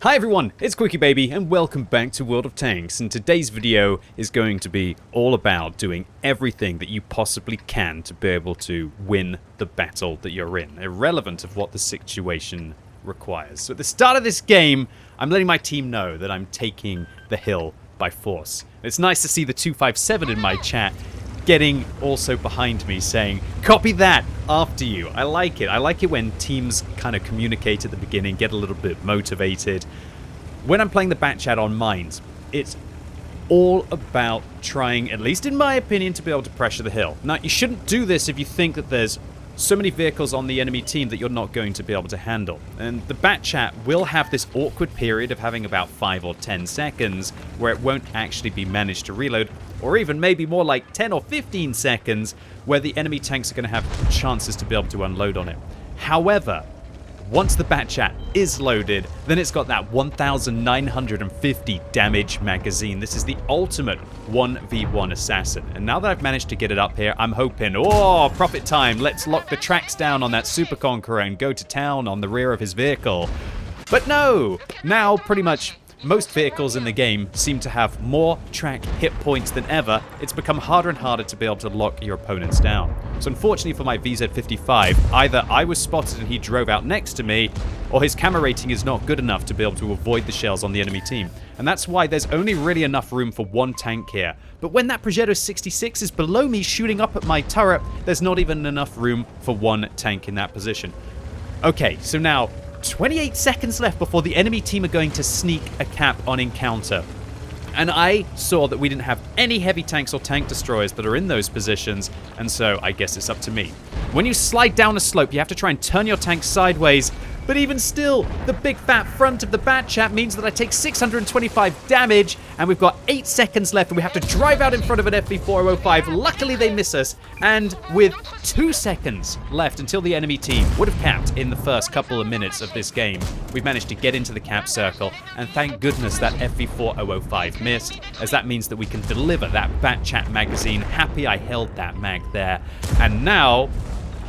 Hi everyone, it's QuickyBaby and welcome back to World of Tanks, and today's video is going to be all about doing everything that you possibly can to be able to win the battle that you're in, irrelevant of what the situation requires. So at the start of this game, I'm letting my team know that I'm taking the hill by force. It's nice to see the 257 in my chat getting also behind me saying, copy that, after you. I like it. I like it when teams kind of communicate at the beginning, get a little bit motivated. When I'm playing the bat chat on mines, it's all about trying, at least in my opinion, to be able to pressure the hill. Now, you shouldn't do this if you think that there's so many vehicles on the enemy team that you're not going to be able to handle. And the bat chat will have this awkward period of having about 5 or 10 seconds where it won't actually be managed to reload, or even maybe more like 10 or 15 seconds where the enemy tanks are going to have chances to be able to unload on it. However, once the bat chat is loaded, then it's got that 1950 damage magazine. This is the ultimate 1v1 assassin. And now that I've managed to get it up here, I'm hoping, oh, profit time, let's lock the tracks down on that Super Conqueror and go to town on the rear of his vehicle. But no, now pretty much most vehicles in the game seem to have more track hit points than ever. It's become harder and harder to be able to lock your opponents down. So unfortunately for my VZ55, either I was spotted and he drove out next to me, or his camera rating is not good enough to be able to avoid the shells on the enemy team. And that's why there's only really enough room for one tank here. But when that Peugeot 66 is below me shooting up at my turret, there's not even enough room for one tank in that position. Okay, so now 28 seconds left before the enemy team are going to sneak a cap on encounter. And I saw that we didn't have any heavy tanks or tank destroyers that are in those positions, and so I guess it's up to me. When you slide down a slope, you have to try and turn your tank sideways, but even still, the big fat front of the bat chat means that I take 625 damage, and we've got 8 seconds left, and we have to drive out in front of an FV405. Luckily, they miss us, and with 2 seconds left until the enemy team would have capped in the first couple of minutes of this game, we've managed to get into the cap circle, and thank goodness that FV4005 missed, as that means that we can deliver that bat chat magazine. Happy I held that mag there, and now,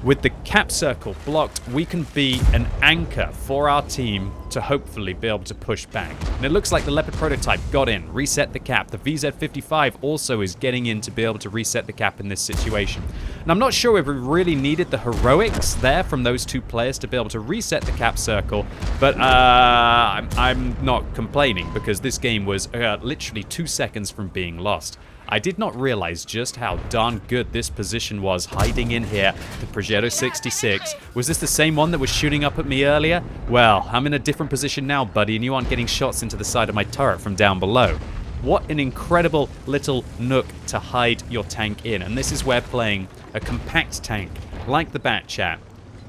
with the cap circle blocked, we can be an anchor for our team to hopefully be able to push back. And it looks like the Leopard prototype got in, reset the cap. The VZ55 also is getting in to be able to reset the cap in this situation. And I'm not sure if we really needed the heroics there from those two players to be able to reset the cap circle, but I'm not complaining because this game was literally 2 seconds from being lost. I did not realize just how darn good this position was hiding in here. The Peugeot 66. Was this the same one that was shooting up at me earlier? Well, I'm in a different position now, buddy, and you aren't getting shots into the side of my turret from down below. What an incredible little nook to hide your tank in. And this is where playing a compact tank like the bat chat,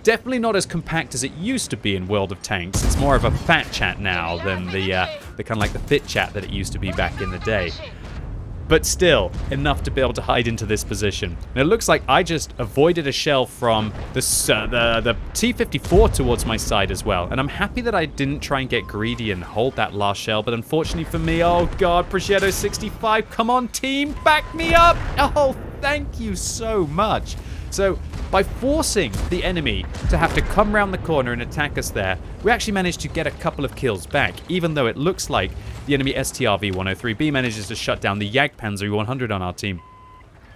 definitely not as compact as it used to be in World of Tanks. It's more of a fat chat now than the kind of like the fit chat that it used to be back in the day. But still, enough to be able to hide into this position. And it looks like I just avoided a shell from the T-54 towards my side as well. And I'm happy that I didn't try and get greedy and hold that last shell. But unfortunately for me, oh god, Peugeot 65, come on team, back me up! Oh, thank you so much. So, by forcing the enemy to have to come around the corner and attack us there, we actually managed to get a couple of kills back, even though it looks like the enemy STR-V103B manages to shut down the Jagdpanzer 100 on our team.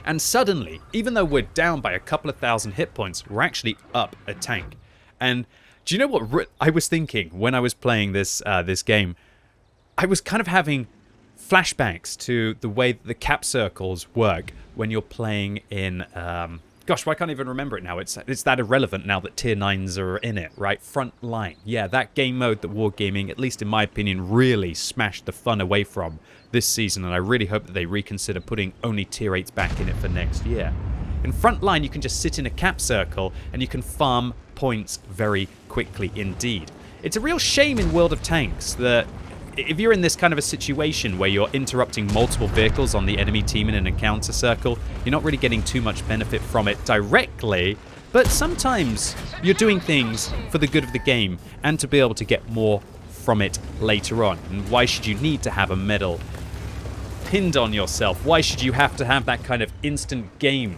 And suddenly, even though we're down by a couple of thousand hit points, we're actually up a tank. And do you know what I was thinking when I was playing this game? I was kind of having flashbacks to the way that the cap circles work when you're playing in gosh, why can't I even remember it now? It's that irrelevant now that tier 9s are in it, right? Front line. Yeah, that game mode that Wargaming, at least in my opinion, really smashed the fun away from this season, and I really hope that they reconsider putting only tier 8s back in it for next year. In front line, you can just sit in a cap circle, and you can farm points very quickly indeed. It's a real shame in World of Tanks that if you're in this kind of a situation where you're interrupting multiple vehicles on the enemy team in an encounter circle, you're not really getting too much benefit from it directly, but sometimes you're doing things for the good of the game and to be able to get more from it later on. And why should you need to have a medal pinned on yourself? Why should you have to have that kind of instant game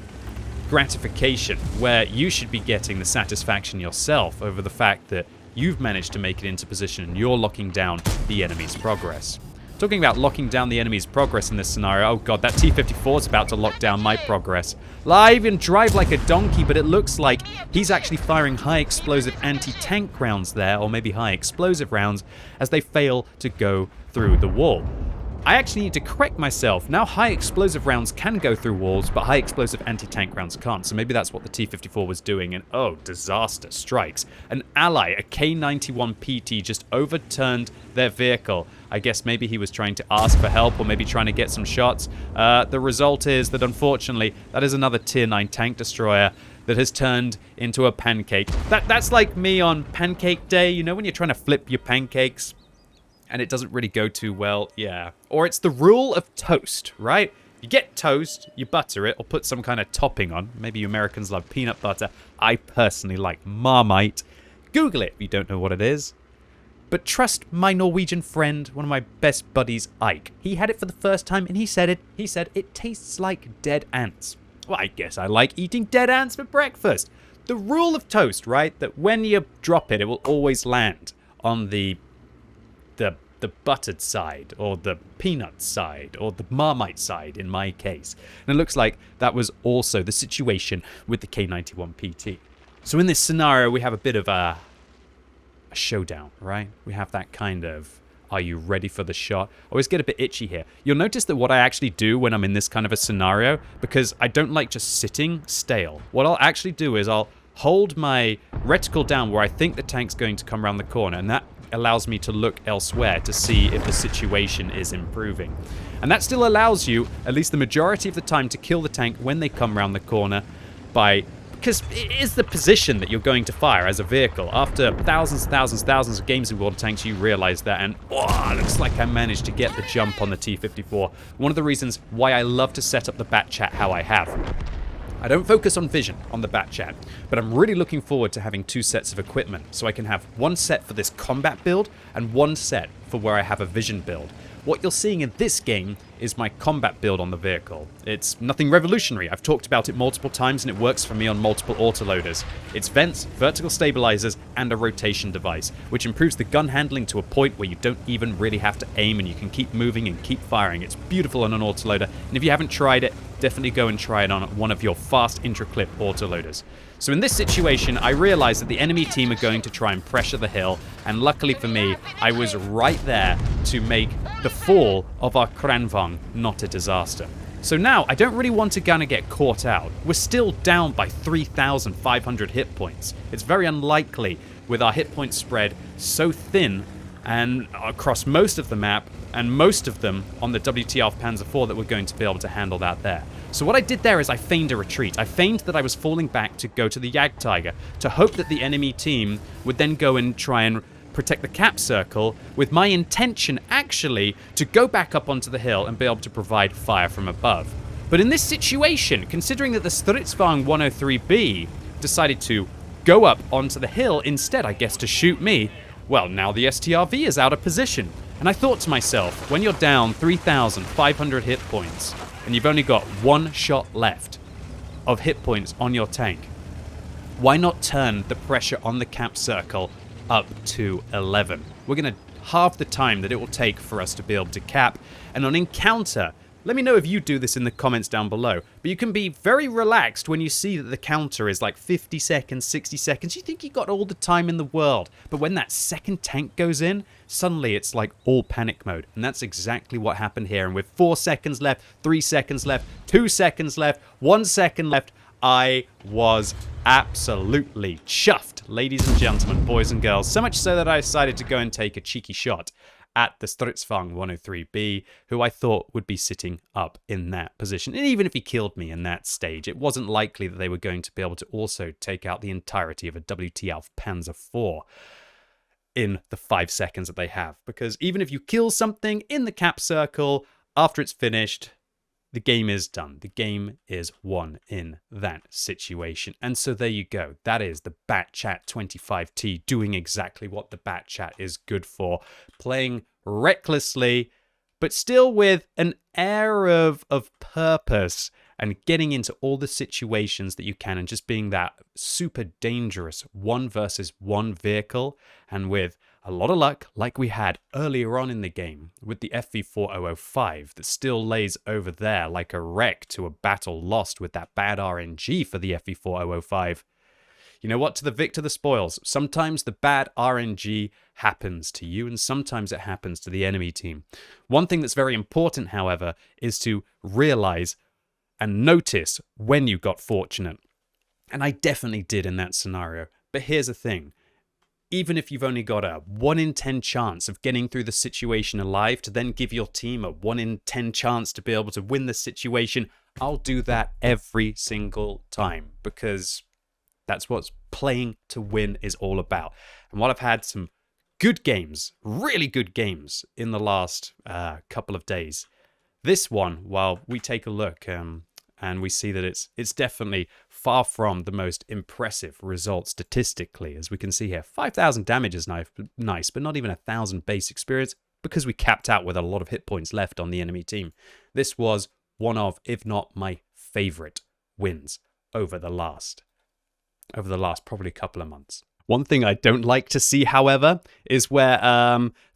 gratification where you should be getting the satisfaction yourself over the fact that you've managed to make it into position and you're locking down the enemy's progress. Talking about locking down the enemy's progress in this scenario, oh god, that T-54 is about to lock down my progress. Live and drive like a donkey, but it looks like he's actually firing high explosive anti-tank rounds there, or maybe high explosive rounds, as they fail to go through the wall. I actually need to correct myself. Now high explosive rounds can go through walls, but high explosive anti-tank rounds can't. So maybe that's what the T-54 was doing, and oh, disaster strikes. An ally, a K91 PT, just overturned their vehicle. I guess maybe he was trying to ask for help, or maybe trying to get some shots. The result is that unfortunately, that is another Tier 9 tank destroyer that has turned into a pancake. That's like me on pancake day, you know, when you're trying to flip your pancakes and it doesn't really go too well, yeah. Or it's the rule of toast, right? You get toast, you butter it, or put some kind of topping on. Maybe you Americans love peanut butter. I personally like Marmite. Google it if you don't know what it is. But trust my Norwegian friend, one of my best buddies, Ike. He had it for the first time and he said it tastes like dead ants. Well, I guess I like eating dead ants for breakfast. The rule of toast, right? That when you drop it, it will always land on the buttered side, or the peanut side, or the Marmite side in my case. And it looks like that was also the situation with the K91 PT. So in this scenario, we have a bit of a showdown, right? We have that kind of, are you ready for the shot? I always get a bit itchy here. You'll notice that what I actually do when I'm in this kind of a scenario, because I don't like just sitting stale, what I'll actually do is I'll hold my reticle down where I think the tank's going to come around the corner, and that allows me to look elsewhere to see if the situation is improving. And that still allows you, at least the majority of the time, to kill the tank when they come around the corner because it is the position that you're going to fire as a vehicle. After thousands of games in World of Tanks, you realize that, and oh, looks like I managed to get the jump on the T-54. One of the reasons why I love to set up the bat chat how I have. I don't focus on vision on the bat chat, but I'm really looking forward to having two sets of equipment, so I can have one set for this combat build and one set for where I have a vision build. What you're seeing in this game is my combat build on the vehicle. It's nothing revolutionary. I've talked about it multiple times and it works for me on multiple autoloaders. It's vents, vertical stabilizers, and a rotation device, which improves the gun handling to a point where you don't even really have to aim and you can keep moving and keep firing. It's beautiful on an autoloader, and if you haven't tried it, definitely go and try it on one of your fast intra-clip autoloaders. So in this situation, I realized that the enemy team are going to try and pressure the hill, and luckily for me, I was right there to make the fall of our Kranvang not a disaster. So now, I don't really want to gonna get caught out. We're still down by 3,500 hit points. It's very unlikely, with our hit point spread so thin and across most of the map, and most of them on the WTF Panzer IV, that we're going to be able to handle that there. So what I did there is I feigned a retreat. I feigned that I was falling back to go to the Jagdtiger, to hope that the enemy team would then go and try and protect the cap circle, with my intention actually to go back up onto the hill and be able to provide fire from above. But in this situation, considering that the Stridsvagn 103B decided to go up onto the hill instead, I guess, to shoot me, well, now the STRV is out of position. And I thought to myself, when you're down 3,500 hit points, and you've only got one shot left of hit points on your tank, why not turn the pressure on the cap circle up to 11? We're going to halve the time that it will take for us to be able to cap. And on encounter, let me know if you do this in the comments down below, but you can be very relaxed when you see that the counter is like 50 seconds, 60 seconds. You think you got all the time in the world, but when that second tank goes in, suddenly it's like all panic mode. And that's exactly what happened here. And with 4 seconds left, 3 seconds left, 2 seconds left, 1 second left, I was absolutely chuffed, ladies and gentlemen, boys and girls. So much so that I decided to go and take a cheeky shot at the Stridsvagn 103B, who I thought would be sitting up in that position. And even if he killed me in that stage, it wasn't likely that they were going to be able to also take out the entirety of a WTF Panzer IV in the 5 seconds that they have. Because even if you kill something in the cap circle, after it's finished, the game is done. The game is won in that situation. And so there you go. That is the BatChat 25T doing exactly what the BatChat is good for. Playing recklessly, but still with an air of purpose and getting into all the situations that you can and just being that super dangerous 1 versus 1 vehicle. And with a lot of luck, like we had earlier on in the game with the FV4005 that still lays over there like a wreck to a battle lost with that bad RNG for the FV4005. You know what? To the victor, the spoils. Sometimes the bad RNG happens to you, and sometimes it happens to the enemy team. One thing that's very important, however, is to realize and notice when you got fortunate. And I definitely did in that scenario. But here's the thing. Even if you've only got a 1 in 10 chance of getting through the situation alive, to then give your team a 1 in 10 chance to be able to win the situation, I'll do that every single time, because that's what playing to win is all about. And while I've had some good games, really good games in the last couple of days, this one, while we take a look and we see that it's definitely far from the most impressive result statistically. As we can see here, 5,000 damage is nice, but not even 1,000 base experience, because we capped out with a lot of hit points left on the enemy team. This was one of, if not my favorite wins over the last probably couple of months. One thing I don't like to see, however, is where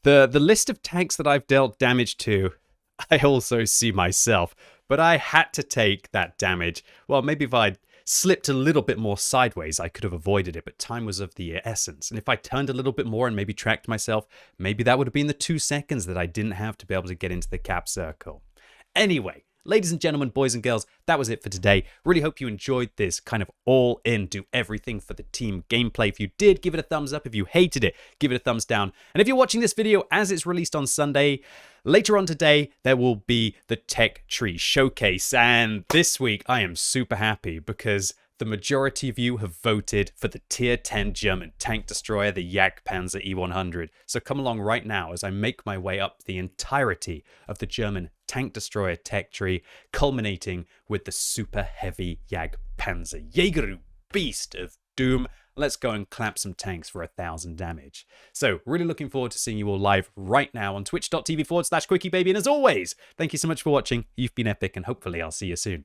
the list of tanks that I've dealt damage to, I also see myself. But I had to take that damage. Well, maybe if I'd slipped a little bit more sideways, I could have avoided it, but time was of the essence. And if I turned a little bit more and maybe tracked myself, maybe that would have been the 2 seconds that I didn't have to be able to get into the cap circle. Anyway, ladies and gentlemen, boys and girls, that was it for today. Really hope you enjoyed this kind of all-in, do everything for the team gameplay. If you did, give it a thumbs up. If you hated it, give it a thumbs down. And if you're watching this video as it's released on Sunday, later on today, there will be the Tech Tree Showcase. And this week, I am super happy because the majority of you have voted for the Tier 10 German tank destroyer, the Jagdpanzer E100. So come along right now as I make my way up the entirety of the German tank destroyer tech tree, culminating with the super heavy Jagdpanzer Jäger Beast of Doom. Let's go and clap some tanks for 1,000 damage. So really looking forward to seeing you all live right now on twitch.tv/QuickyBaby. And as always, thank you so much for watching. You've been epic, and hopefully I'll see you soon.